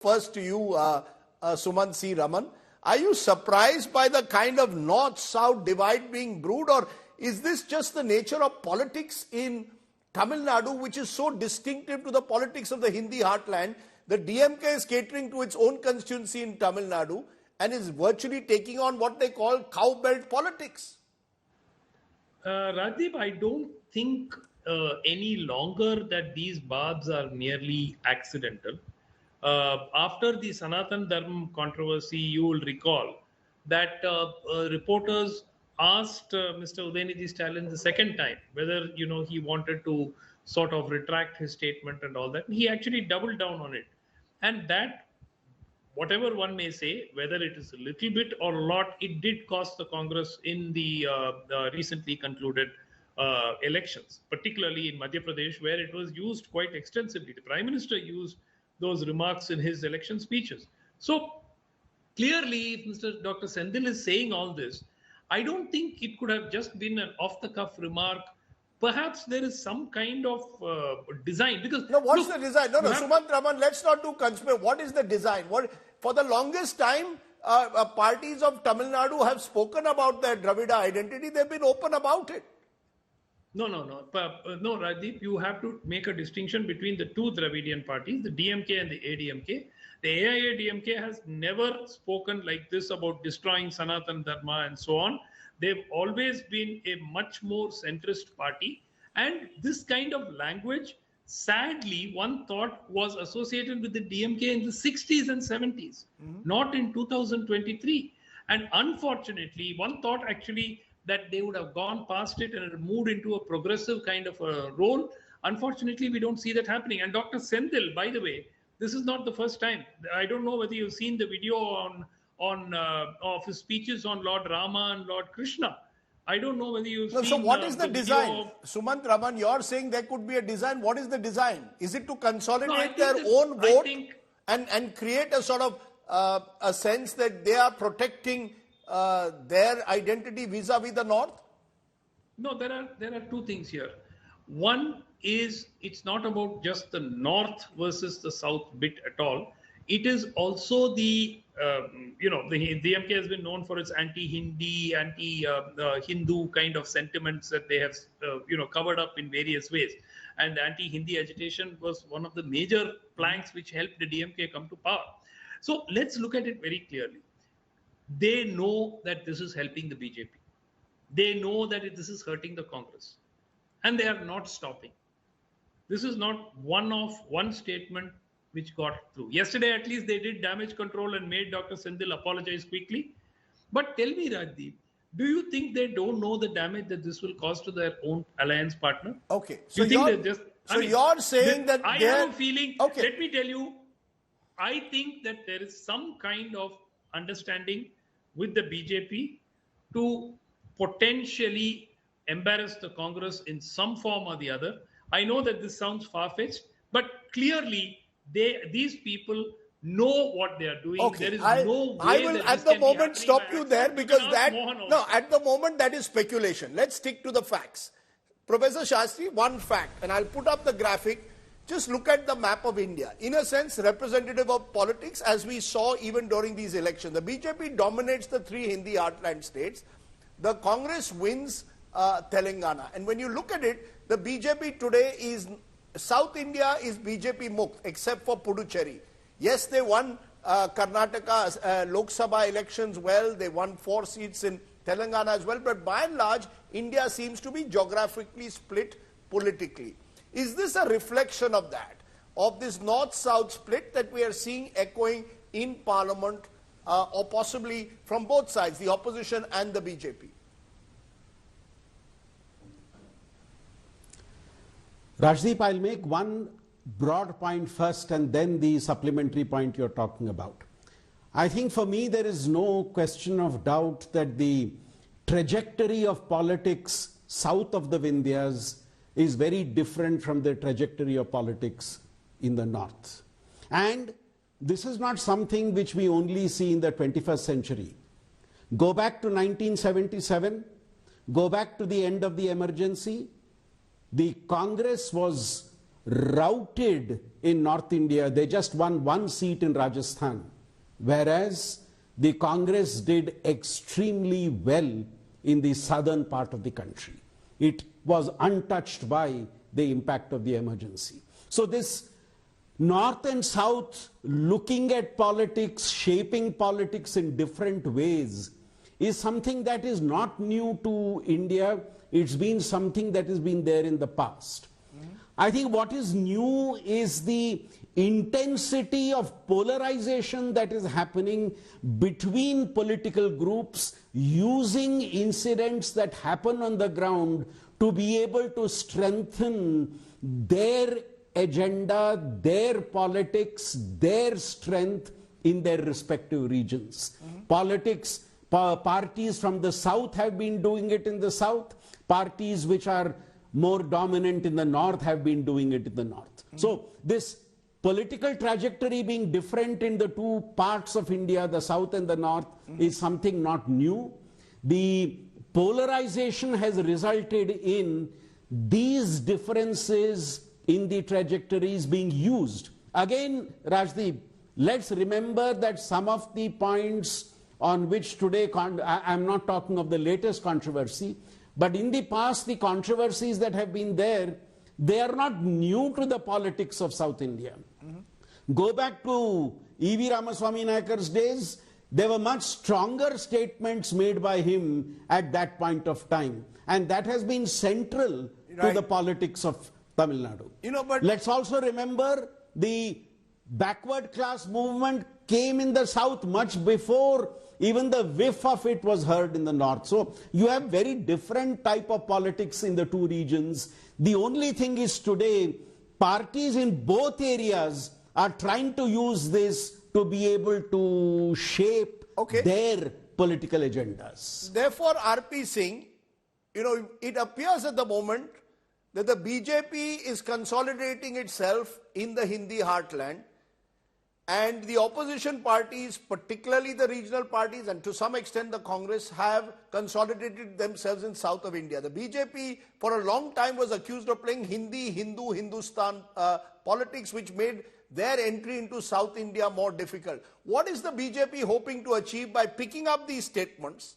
First to you, Suman C. Raman. Are you surprised by the kind of north-south divide being brewed, or is this just the nature of politics in Tamil Nadu, which is so distinctive to the politics of the Hindi heartland? The DMK is catering to its own constituency in Tamil Nadu and is virtually taking on what they call cowbelt politics. Rajdeep, I don't think any longer that these barbs are merely accidental. After the Sanatan Dharma controversy, you will recall that reporters asked Mr. Udayanidhi Stalin the second time whether he wanted to sort of retract his statement and all that. He actually doubled down on it, and that, whatever one may say, whether it is a little bit or a lot, it did cost the Congress in the recently concluded elections, particularly in Madhya Pradesh, where it was used quite extensively. The Prime Minister used those remarks in his election speeches. So clearly, if Dr. Senthil is saying all this, I don't think it could have just been an off-the-cuff remark. Perhaps there is some kind of design. Because no, what's the design? No, Sumant Raman, let's not do conspiracy. What is the design? For the longest time, parties of Tamil Nadu have spoken about their Dravida identity. They've been open about it. No, Rajdeep, you have to make a distinction between the two Dravidian parties, the DMK and the ADMK. The AIADMK has never spoken like this about destroying Sanatan Dharma and so on. They've always been a much more centrist party. And this kind of language, sadly, one thought was associated with the DMK in the 60s and 70s, not in 2023. And unfortunately, one thought actually that they would have gone past it and moved into a progressive kind of a role. Unfortunately, we don't see that happening. And Dr. Senthil, by the way, this is not the first time. I don't know whether you've seen the video of his speeches on Lord Rama and Lord Krishna. I don't know whether you've seen. So what is the design? Sumant Raman, you're saying there could be a design. What is the design? Is it to consolidate their own vote and create a sort of a sense that they are protecting their identity vis-a-vis the North? No, there are two things here. One is, it's not about just the North versus the South bit at all. It is also the DMK has been known for its anti-Hindi, anti-Hindu kind of sentiments that they have covered up in various ways. And the anti-Hindi agitation was one of the major planks which helped the DMK come to power. So let's look at it very clearly. They know that this is helping the BJP. They know that this is hurting the Congress. And they are not stopping. This is not one statement which got through. Yesterday, at least, they did damage control and made Dr. Senthil apologize quickly. But tell me, Rajdeep, do you think they don't know the damage that this will cause to their own alliance partner? Okay. So you're saying that I have a feeling, let me tell you, I think that there is some kind of understanding with the BJP to potentially embarrass the Congress in some form or the other. I know that this sounds far-fetched, but clearly these people know what they are doing. Okay. There is no way I will at the moment stop you there, because at the moment that is speculation. Let's stick to the facts. Professor Shahstri, one fact, and I'll put up the graphic. Just look at the map of India. In a sense, representative of politics, as we saw even during these elections. The BJP dominates the three Hindi heartland states. The Congress wins Telangana. And when you look at it, the BJP today is, South India is BJP Mukt, except for Puducherry. Yes, they won Karnataka Lok Sabha elections well. They won 4 seats in Telangana as well. But by and large, India seems to be geographically split politically. Is this a reflection of that, of this north-south split that we are seeing echoing in Parliament, or possibly from both sides, the opposition and the BJP? Rajdeep, I'll make one broad point first and then the supplementary point you're talking about. I think for me there is no question of doubt that the trajectory of politics south of the Vindhyas is very different from the trajectory of politics in the north. And this is not something which we only see in the 21st century. Go back to 1977, go back to the end of the emergency. The Congress was routed in North India. They just won one seat in Rajasthan, whereas the Congress did extremely well in the southern part of the country. It was untouched by the impact of the emergency. So this North and South looking at politics, shaping politics in different ways is something that is not new to India. It's been something that has been there in the past. I think what is new is the intensity of polarization that is happening between political groups, using incidents that happen on the ground to be able to strengthen their agenda, their politics, their strength in their respective regions. Politics, parties from the south have been doing it in the south. Parties which are more dominant in the north have been doing it in the north. So this political trajectory being different in the two parts of India, the south and the north, is something not new. The polarization has resulted in these differences in the trajectories being used. Again, Rajdeep, let's remember that some of the points on which today, I'm not talking of the latest controversy, but in the past, the controversies that have been there, they are not new to the politics of South India. Go back to E.V. Ramaswamy Nayakar's days, there were much stronger statements made by him at that point of time. And that has been central to the politics of Tamil Nadu. But let's also remember the backward class movement came in the south much before even the whiff of it was heard in the north. So you have very different type of politics in the two regions. The only thing is today, parties in both areas are trying to use this to be able to shape their political agendas. Therefore, R.P. Singh, it appears at the moment that the BJP is consolidating itself in the Hindi heartland, and the opposition parties, particularly the regional parties and to some extent the Congress, have consolidated themselves in south of India. The BJP for a long time was accused of playing Hindi, Hindu, Hindustan politics, which made their entry into South India more difficult. What is the BJP hoping to achieve by picking up these statements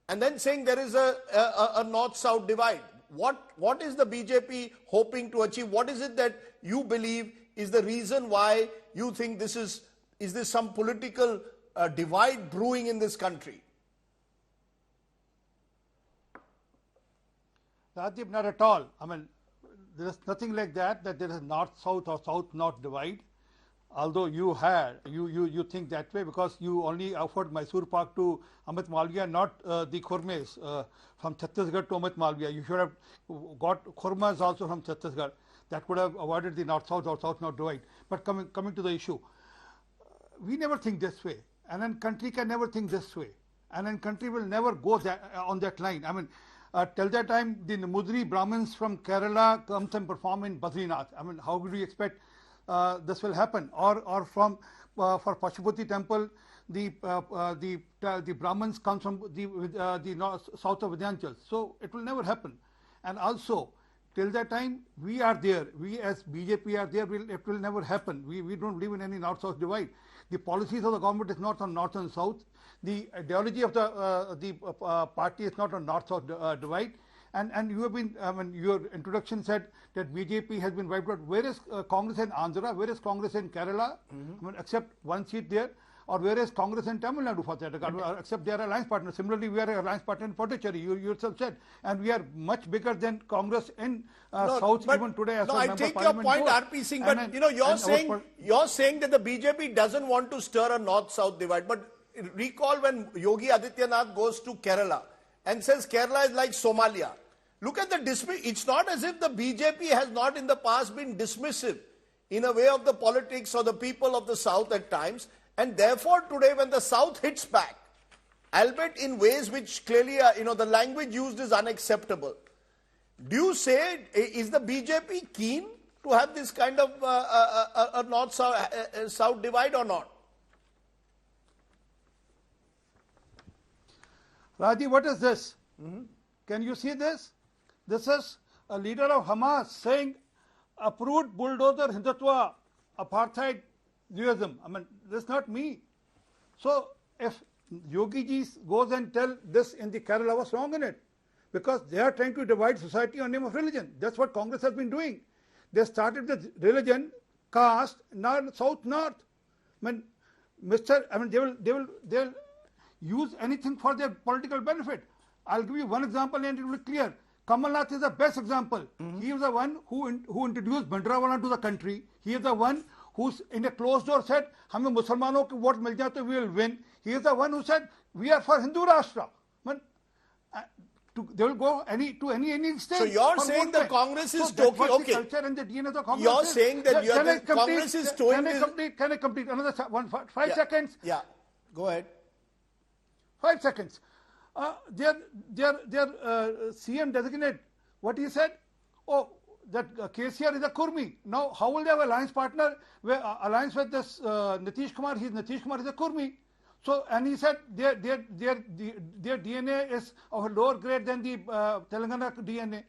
and then saying there is a north-south divide? What is the BJP hoping to achieve? What is it that you believe is the reason why you think this is this some political divide brewing in this country? Rajiv, not at all. I mean, there is nothing like that there is north-south or south-north divide. Although you think that way because you only offered Mysore Park to Amit Malviya, not the Khurmes from Chhattisgarh to Amit Malviya. You should have got Khurmas also from Chhattisgarh. That would have avoided the north-south or south-north divide. But coming to the issue, we never think this way. And then country can never think this way. And then country will never go on that line. I mean, till that time, the Mudri Brahmins from Kerala comes and perform in Badrinath. I mean, how would we expect this will happen? Or from for Pashupati temple, the Brahmins come from the north, south of Vidyanchal. So it will never happen. And also, till that time, we are there. We as BJP are there. It will never happen. We don't believe in any north-south divide. The policies of the government is not on north and south. The ideology of the party is not on north-south divide. And you have been, your introduction said that BJP has been wiped out. Where is Congress in Andhra? Where is Congress in Kerala? Except one seat there. Or where is Congress in Tamil Nadu for that regard, except they are alliance partners. Similarly, we are an alliance partner in Pondicherry, you yourself said. And we are much bigger than Congress in South even today. As I take your point, R.P. Singh, but you're saying that the BJP doesn't want to stir a north-south divide. But recall when Yogi Adityanath goes to Kerala and says Kerala is like Somalia. Look at the it's not as if the BJP has not in the past been dismissive in a way of the politics or the people of the South at times. And therefore, today, when the South hits back, albeit in ways which clearly, the language used is unacceptable, do you say, is the BJP keen to have this kind of a north-south divide or not? Raji, what is this? Can you see this? This is a leader of Hamas saying approved bulldozer Hindutva, apartheid Judaism. I mean, that's not me. So if Yogi ji goes and tell this in the Kerala, what's wrong in it? Because they are trying to divide society on name of religion. That's what Congress has been doing. They started with religion, caste, north, south, north. I mean, they'll use anything for their political benefit. I'll give you one example and it will be clear. Kamal Nath is the best example. He was the one who introduced Bhandrawala to the country. He is the one who's in a closed door said, "Hame Muslimano ke vote mil jaye to we will win." He is the one who said, "We are for Hindu Rashtra." They will go to any state. So you're saying the Congress is talking, okay. The culture and the DNA of the Congress You're is. saying that the Congress is doing this. Can I complete another 5 seconds? Yeah, go ahead. 5 seconds. Their CM designate, what he said? Oh, that KCR is a Kurmi. Now, how will they have alliance partner, alliance with this Nitish Kumar? Nitish Kumar is a Kurmi. So, and he said their DNA is of a lower grade than the Telangana DNA.